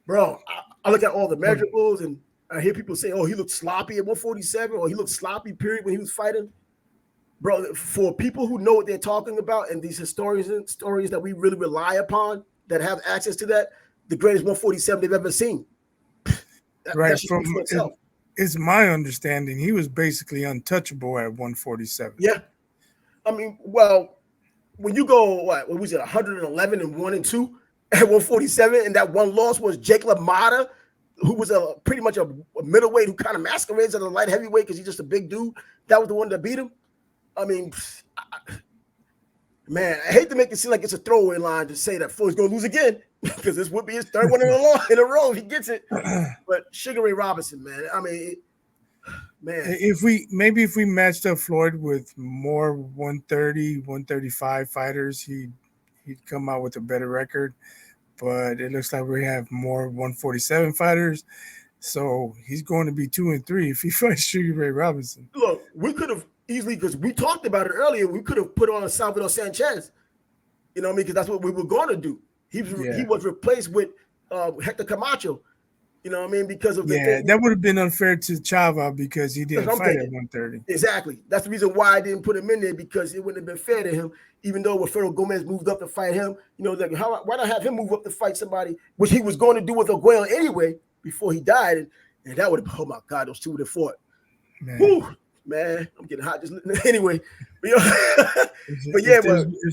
bro, I look at all the measurables, and I hear people say, oh, he looked sloppy at 147, or he looked sloppy, period, when he was fighting. Bro, for people who know what they're talking about and these historians that we really rely upon that have access to that, the greatest 147 they've ever seen. Right. That should speak for itself. It's my understanding he was basically untouchable at 147. Yeah. I mean, well, when you go, what was it, 111 and 1 and 2 at 147, and that one loss was Jake LaMotta, who was pretty much a middleweight who kind of masquerades as a light heavyweight because he's just a big dude. That was the one that beat him. I mean, man, I hate to make it seem like it's a throwaway line to say that Floyd's going to lose again because this would be his third one in a row if he gets it. But Sugar Ray Robinson, man, I mean, man. If we matched up Floyd with more 130, 135 fighters, he'd come out with a better record. But it looks like we have more 147 fighters. So he's going to be 2-3 if he fights Sugar Ray Robinson. Look, we could have easily, because we talked about it earlier, we could have put on Salvador Sanchez. You know what I mean? Because that's what we were going to do. He was replaced with Hector Camacho. You know what I mean? Because of that would have been unfair to Chava because he didn't fight at 130. Exactly. That's the reason why I didn't put him in there, because it wouldn't have been fair to him, even though Rafael Gomez moved up to fight him. You know, like why not have him move up to fight somebody, which he was going to do with Aguero anyway before he died, and that would have, oh my God, those two would have fought. Man. Whew, man, I'm getting hot just anyway. If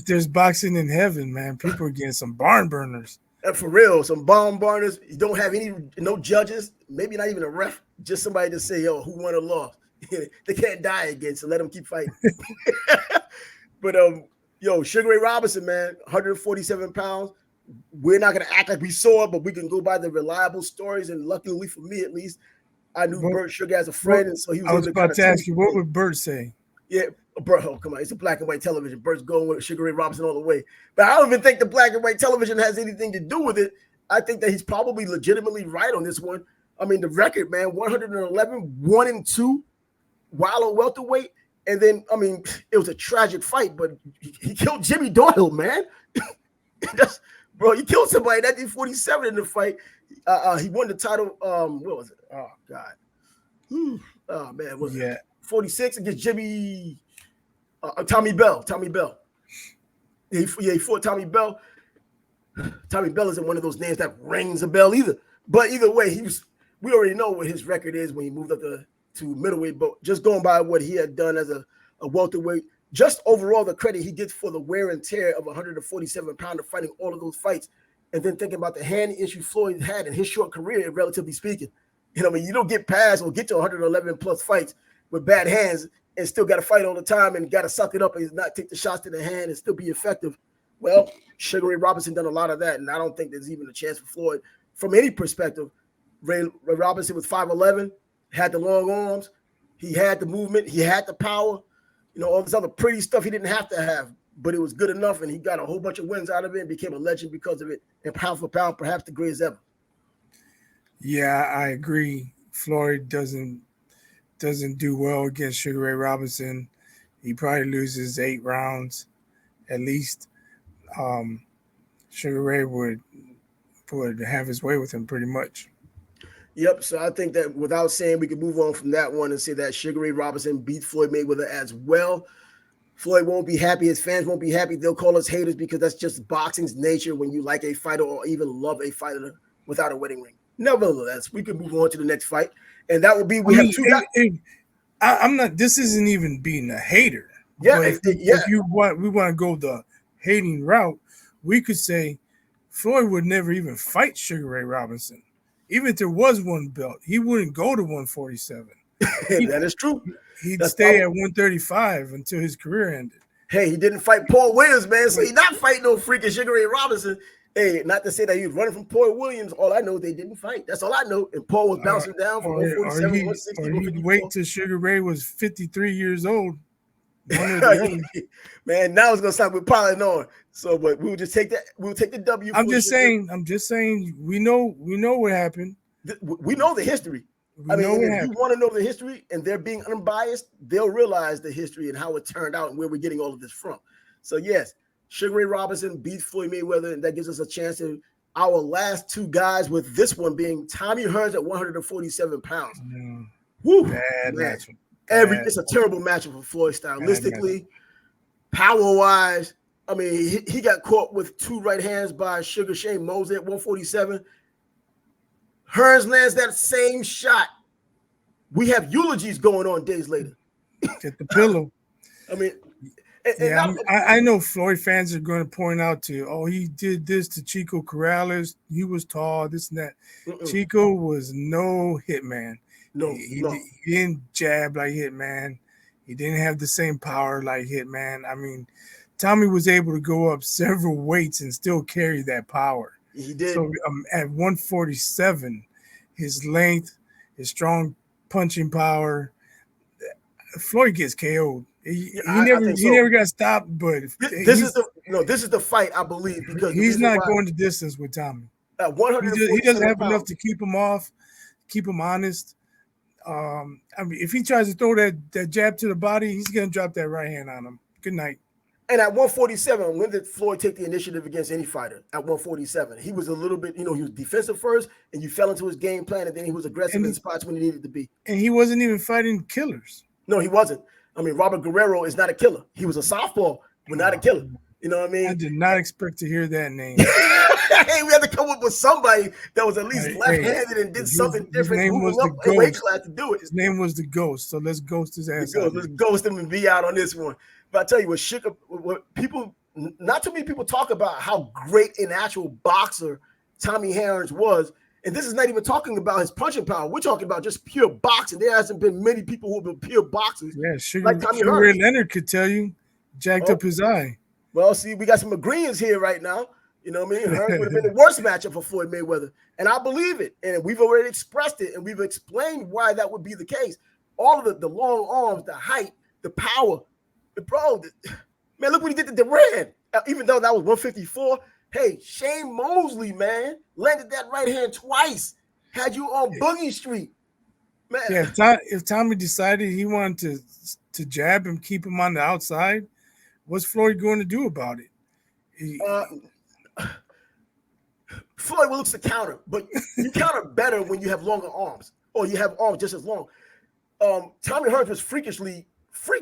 there's boxing in heaven, man, people are getting some barn burners. For real, some bomb burners. You don't have no judges, maybe not even a ref, just somebody to say, yo, who won or lost. They can't die again, so let them keep fighting. But Sugar Ray Robinson, man, 147 pounds. We're not gonna act like we saw it, but we can go by the reliable stories. And luckily for me, at least, I knew Bert Sugar as a friend, and so he was. I was about to ask you, what would Bert say? Yeah, Bert, oh, come on. It's a black and white television. Bert's going with Sugar Ray Robinson all the way. But I don't even think the black and white television has anything to do with it. I think that he's probably legitimately right on this one. I mean, the record, man, 111, 1-2, while a welterweight. And then, I mean, it was a tragic fight, but he killed Jimmy Doyle, man. Bro, he killed somebody in 1947 in the fight. He won the title. What was it? Oh, God. Oh, man. Was it 46 against Jimmy... Tommy Bell. He fought Tommy Bell. Tommy Bell isn't one of those names that rings a bell either. But either way, we already know what his record is when he moved up to middleweight. But just going by what he had done as a welterweight, just overall the credit he gets for the wear and tear of 147-pounder fighting all of those fights, and then thinking about the hand issue Floyd had in his short career, relatively speaking. You know, I mean, you don't get past or get to 111 plus fights with bad hands and still got to fight all the time and got to suck it up and not take the shots to the hand and still be effective. Well, Sugar Ray Robinson done a lot of that, and I don't think there's even a chance for Floyd from any perspective. Ray Robinson was 5'11", had the long arms, he had the movement, he had the power, you know, all this other pretty stuff he didn't have to have, but it was good enough, and he got a whole bunch of wins out of it and became a legend because of it, and pound for pound, perhaps the greatest ever. Yeah, I agree. Floyd doesn't do well against Sugar Ray Robinson. He probably loses 8 rounds at least. Sugar Ray would have his way with him pretty much. Yep. So I think that without saying, we can move on from that one and say that Sugar Ray Robinson beat Floyd Mayweather as well. Floyd won't be happy. His fans won't be happy. They'll call us haters because that's just boxing's nature when you like a fighter or even love a fighter without a wedding ring. Nevertheless, we can move on to the next fight. And that would be have two guys. I'm not. This isn't even being a hater. Yeah, if we want to go the hating route, we could say Floyd would never even fight Sugar Ray Robinson. Even if there was one belt, he wouldn't go to 147. That is true. He'd stay at 135 until his career ended. Hey, he didn't fight Paul Williams, man, so he's not fighting no freaking Sugar Ray Robinson. Hey, not to say that he was running from Paul Williams. All I know is they didn't fight. That's all I know. And Paul was bouncing down from 147, 160. Or he'd wait till Sugar Ray was 53 years old. Man, now it's gonna stop with piling on. So, but we'll just take that. We'll take the W. I'm just saying. We know what happened. We know the history. I mean, if you want to know the history and they're being unbiased, they'll realize the history and how it turned out and where we're getting all of this from. So, yes, Sugar Ray Robinson beats Floyd Mayweather, and that gives us a chance to our last two guys, with this one being Tommy Hearns at 147 pounds. Woo, bad matchup. It's a terrible matchup for Floyd stylistically, power-wise. I mean, he got caught with 2 right hands by Sugar Shane Mosley at 147. Hearns lands that same shot. We have eulogies going on days later. Get the pillow. I mean, I know Floyd fans are going to point out he did this to Chico Corrales. He was tall, this and that. Chico was no hitman. No, he didn't jab like Hitman. He didn't have the same power like Hitman. I mean, Tommy was able to go up several weights and still carry that power. He did. So at 147, his length, his strong punching power, Floyd gets KO'd. He never got stopped, but this is the fight, I believe, because he's not going the distance with Tommy. At 147 he doesn't have enough to keep him off, keep him honest. I mean, if he tries to throw that jab to the body, he's going to drop that right hand on him. Good night. And at 147, when did Floyd take the initiative against any fighter? At 147, he was a little bit, he was defensive first, and you fell into his game plan, and then he was aggressive in spots when he needed to be. And he wasn't even fighting killers. No, he wasn't. I mean, Robert Guerrero is not a killer. He was a southpaw, but not a killer. You know what I mean? I did not expect to hear that name. Hey, we had to come up with somebody that was at least left-handed and did something different. Moving up a weight class to do it. His name was the Ghost, so let's ghost his ass. Let's ghost him and be out on this one. But I tell you what people, not too many people talk about how great an actual boxer Tommy Hearns was. And this is not even talking about his punching power. We're talking about just pure boxing. There hasn't been many people who have been pure boxers. Yeah, Sugar Ray Leonard could tell you, jacked up his eye. Well, see, we got some agreements here right now. You know what I mean? Hearns would have been the worst matchup for Floyd Mayweather. And I believe it. And we've already expressed it. And we've explained why that would be the case. All of the long arms, the height, the power. Bro, man, look what he did to Duran. Even though that was 154. Hey, Shane Mosley, man, landed that right hand twice. Had you on Boogie Street. Man. Yeah, if Tommy decided he wanted to jab him, keep him on the outside, what's Floyd going to do about it? Floyd looks to counter, but you counter better when you have longer arms, or you have arms just as long. Tommy Hearns was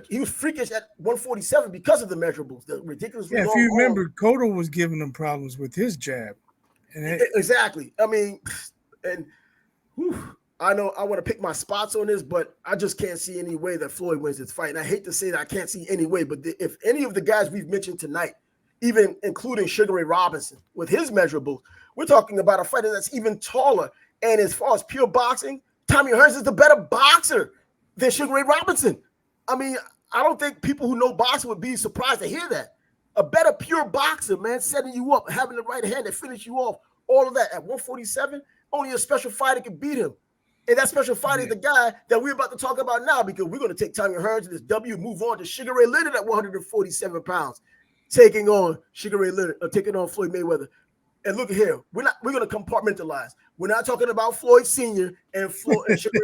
he was freakish at 147 because of the measurables, the ridiculously long if you remember, Cotto was giving him problems with his jab. Exactly. I mean, and I know I want to pick my spots on this, but I just can't see any way that Floyd wins this fight. And I hate to say that I can't see any way, but if any of the guys we've mentioned tonight, even including Sugar Ray Robinson with his measurables, we're talking about a fighter that's even taller. And as far as pure boxing, Tommy Hearns is the better boxer than Sugar Ray Robinson. I mean, I don't think people who know boxing would be surprised to hear that. A better pure boxer, man, setting you up, having the right hand that finish you off, all of that at 147, only a special fighter can beat him. And that special fighter is the guy that we're about to talk about now, because we're going to take Tommy Hearns in this W, move on to Sugar Ray Leonard at 147 pounds, taking on Sugar Ray Leonard, taking on Floyd Mayweather. And look here, we're going to compartmentalize. We're not talking about Floyd Sr. and Sugar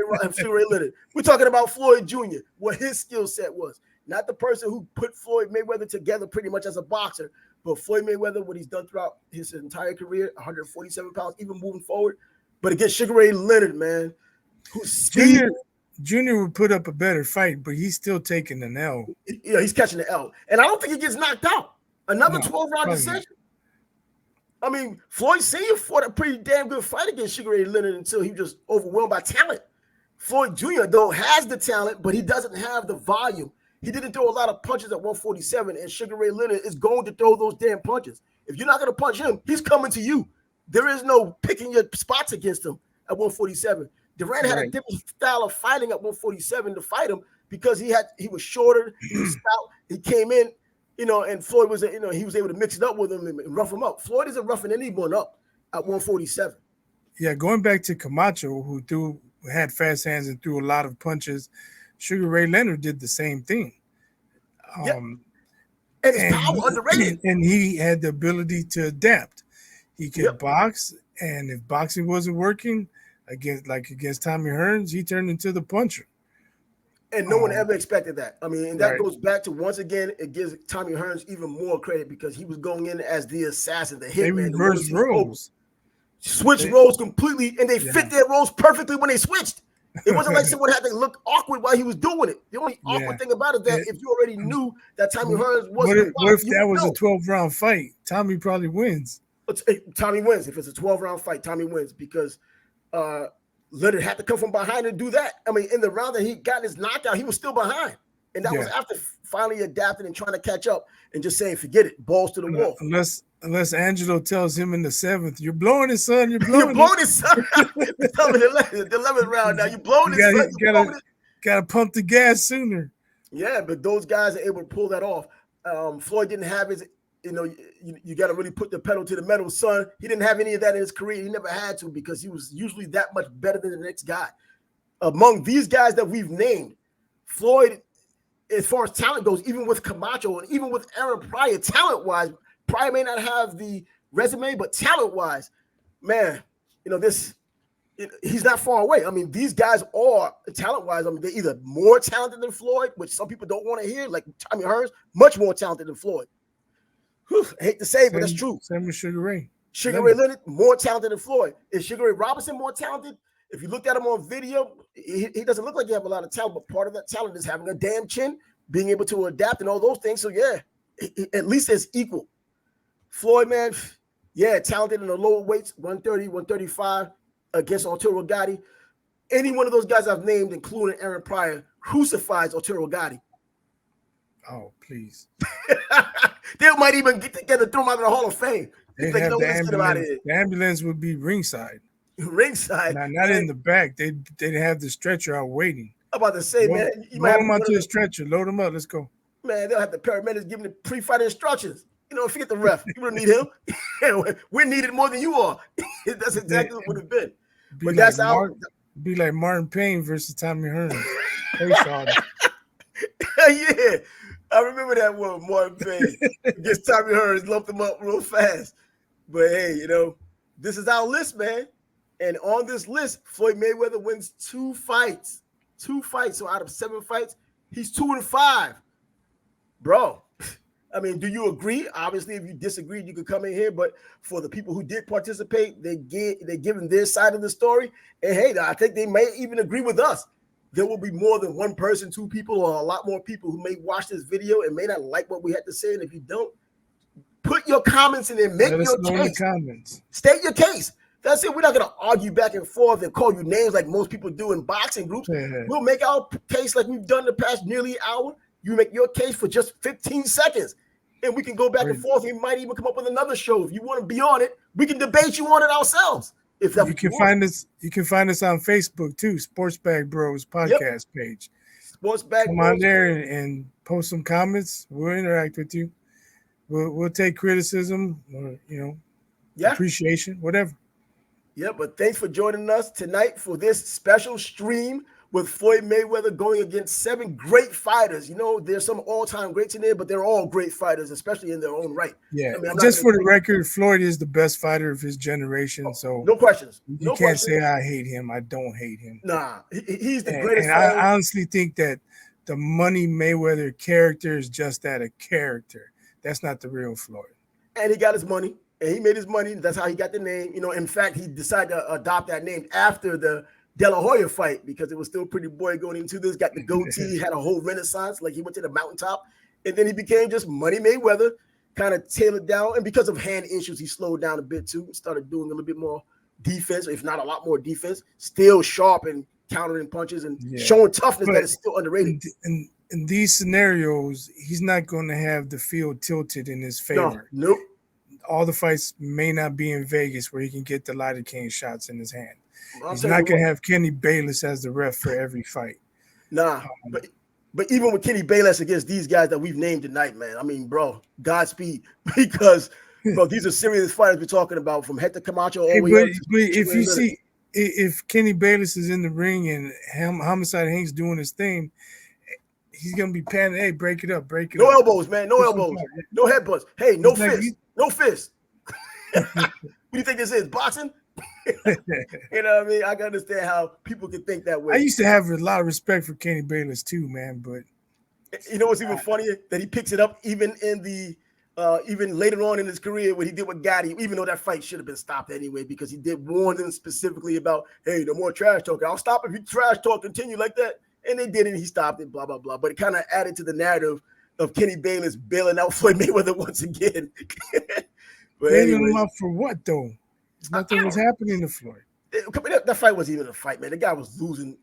Ray Leonard. We're talking about Floyd Jr., what his skill set was. Not the person who put Floyd Mayweather together pretty much as a boxer, but Floyd Mayweather, what he's done throughout his entire career, 147 pounds, even moving forward. But against Sugar Ray Leonard, man, who's Junior would put up a better fight, but he's still taking an L. Yeah, he's catching the L. And I don't think he gets knocked out. Another 12-round decision. I mean, Floyd Sr. fought a pretty damn good fight against Sugar Ray Leonard until he was just overwhelmed by talent. Floyd Jr., though, has the talent, but he doesn't have the volume. He didn't throw a lot of punches at 147, and Sugar Ray Leonard is going to throw those damn punches. If you're not going to punch him, he's coming to you. There is no picking your spots against him at 147. Duran had a different style of fighting at 147 to fight him because he was shorter, he was stout, he came in, and Floyd was, he was able to mix it up with him and rough him up. Floyd isn't roughing anyone up at 147. Yeah, going back to Camacho, who had fast hands and threw a lot of punches, Sugar Ray Leonard did the same thing. And his power underrated. And he had the ability to adapt. He could box, and if boxing wasn't working against Tommy Hearns, he turned into the puncher. And no one ever expected that. I mean, and that goes back to, once again, it gives Tommy Hearns even more credit because he was going in as the assassin, the hitman. They reversed roles. Switched roles completely, and they fit their roles perfectly when they switched. It wasn't like someone had to look awkward while he was doing it. The only awkward thing about it is that if you already knew that Tommy Hearns wasn't what if that was a 12-round fight? Tommy probably wins. Tommy wins. If it's a 12-round fight, Tommy wins because Leonard had to come from behind and do that. I mean, in the round that he got his knockout, he was still behind. And that was after finally adapting and trying to catch up and just saying, forget it, balls to the wall. Unless Angelo tells him in the 7th, you're blowing it, son. You're blowing it, son. Tell me the 11th round now. You're blowing it, son. Got to pump the gas sooner. Yeah, but those guys are able to pull that off. Floyd didn't have his, you got to really put the pedal to the metal, son. He didn't have any of that in his career. He never had to because he was usually that much better than the next guy. Among these guys that we've named, Floyd, as far as talent goes, even with Camacho and even with Aaron Pryor, talent-wise, Pryor may not have the resume, but talent-wise, man, he's not far away. I mean, these guys are talent-wise. I mean, they're either more talented than Floyd, which some people don't want to hear, like Tommy Hearns, much more talented than Floyd. Whew, I hate to say it, but that's true. Same with Sugar Ray. Sugar Ray Leonard, more talented than Floyd. Is Sugar Ray Robinson more talented? If you looked at him on video, he doesn't look like he has a lot of talent, but part of that talent is having a damn chin, being able to adapt and all those things. So, yeah, at least it's equal. Floyd, man, yeah, talented in the lower weights, 130, 135 against Arturo Gatti. Any one of those guys I've named, including Aaron Pryor, crucifies Arturo Gatti. Oh, please. They might even get together, throw him out of the Hall of Fame. The ambulance would be ringside. Ringside. Not in the back. They'd have the stretcher out waiting. I'm about to say, man. Load him out to the stretcher. Load him up. Let's go. Man, they'll have the paramedics giving the pre-fight instructions. Forget the ref. You don't need him. We're needed more than you are. That's exactly what it would have been. But that's how. Be like Martin Payne versus Tommy Hearns. Yeah. I remember that one, Martin Payne. Against Tommy Hearns, lumped him up real fast. But hey, this is our list, man. And on this list, Floyd Mayweather wins 2 fights. 2 fights. So out of 7 fights, he's 2-5. Bro, I mean, do you agree? Obviously, if you disagreed, you could come in here. But for the people who did participate, they're giving their side of the story. And hey, I think they may even agree with us. There will be more than one person, 2 people, or a lot more people who may watch this video and may not like what we had to say. And if you don't, put your comments in there. Make your case. State your case. That's it. We're not going to argue back and forth and call you names like most people do in boxing groups. Yeah. We'll make our case like we've done the past nearly an hour. You make your case for just 15 seconds. And we can go back and forth. We might even come up with another show. If you want to be on it, we can debate you on it ourselves. If that's you can find us on Facebook too, Sports Bag Bros podcast page. Sports Bag Come on there and post some comments. We'll interact with you. We'll take criticism or appreciation, whatever. Yeah, but thanks for joining us tonight for this special stream with Floyd Mayweather going against 7 great fighters. There's some all-time greats in there, but they're all great fighters, especially in their own right. Yeah, just for the record, Floyd is the best fighter of his generation. So no questions. You can't say I hate him. I don't hate him. Nah, he's the greatest. And I honestly think that the Money Mayweather character is just that, a character. That's not the real Floyd. And he got his money, and he made his money. That's how he got the name. In fact, he decided to adopt that name after the De La Hoya fight because it was still pretty boy going into this. Got the goatee, had a whole renaissance, like he went to the mountaintop, and then he became just Money Mayweather, kind of tailored down. And because of hand issues, he slowed down a bit too. Started doing a little bit more defense, if not a lot more defense. Still sharp and countering punches and showing toughness that is still underrated. In these scenarios, he's not going to have the field tilted in his favor. Nope. All the fights may not be in Vegas where he can get the lidocaine shots in his hand. He's not going to have Kenny Bayless as the ref for every fight. Nah, but even with Kenny Bayless against these guys that we've named tonight, man, I mean, bro, Godspeed. Because, bro, these are serious fighters we're talking about from Hector Camacho all the way up. But if you see, if Kenny Bayless is in the ring and Homicide Hank's doing his thing, he's going to be panning, hey, break it up. No elbows, man, no elbows. No headbutts. Hey, no fists. No fists. What do you think this is, boxing? You know what I mean? I can understand how people can think that way. I used to have a lot of respect for Kenny Bayless too, man. But you know what's even funnier? That he picks it up even in the even later on in his career, what he did with Gotti, even though that fight should have been stopped anyway, because he did warn them specifically about, hey, no more trash talking. I'll stop if you trash talk continue like that. And they did it. He stopped it, blah, blah, blah. But it kind of added to the narrative of Kenny Bayless bailing out Floyd Mayweather once again. But bailing anyways, him out for what, though? Nothing was happening to Floyd. That fight wasn't even a fight, man. The guy was losing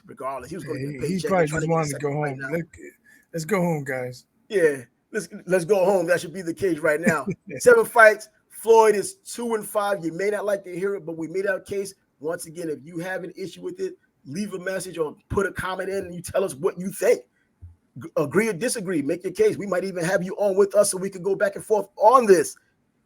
regardless. He was going to get a paycheck. He probably just wanted to go home. Let's go home, guys. Yeah, let's go home. That should be the case right now. 7 fights. Floyd is 2-5. You may not like to hear it, but we made our case. Once again, if you have an issue with it, leave a message or put a comment in and you tell us what you think. Agree or disagree. Make your case. We might even have you on with us so we can go back and forth on this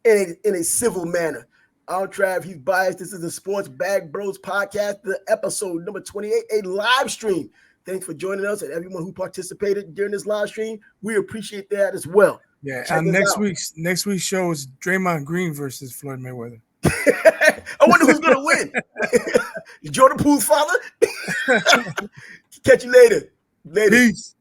in a civil manner. I'm Trav. He's biased. This is the Sports Bag Bros podcast, the episode number 28, a live stream. Thanks for joining us and everyone who participated during this live stream. We appreciate that as well. Yeah, and next week's show is Draymond Green versus Floyd Mayweather. I wonder who's gonna win. Jordan Poole's father. Catch you later. Peace.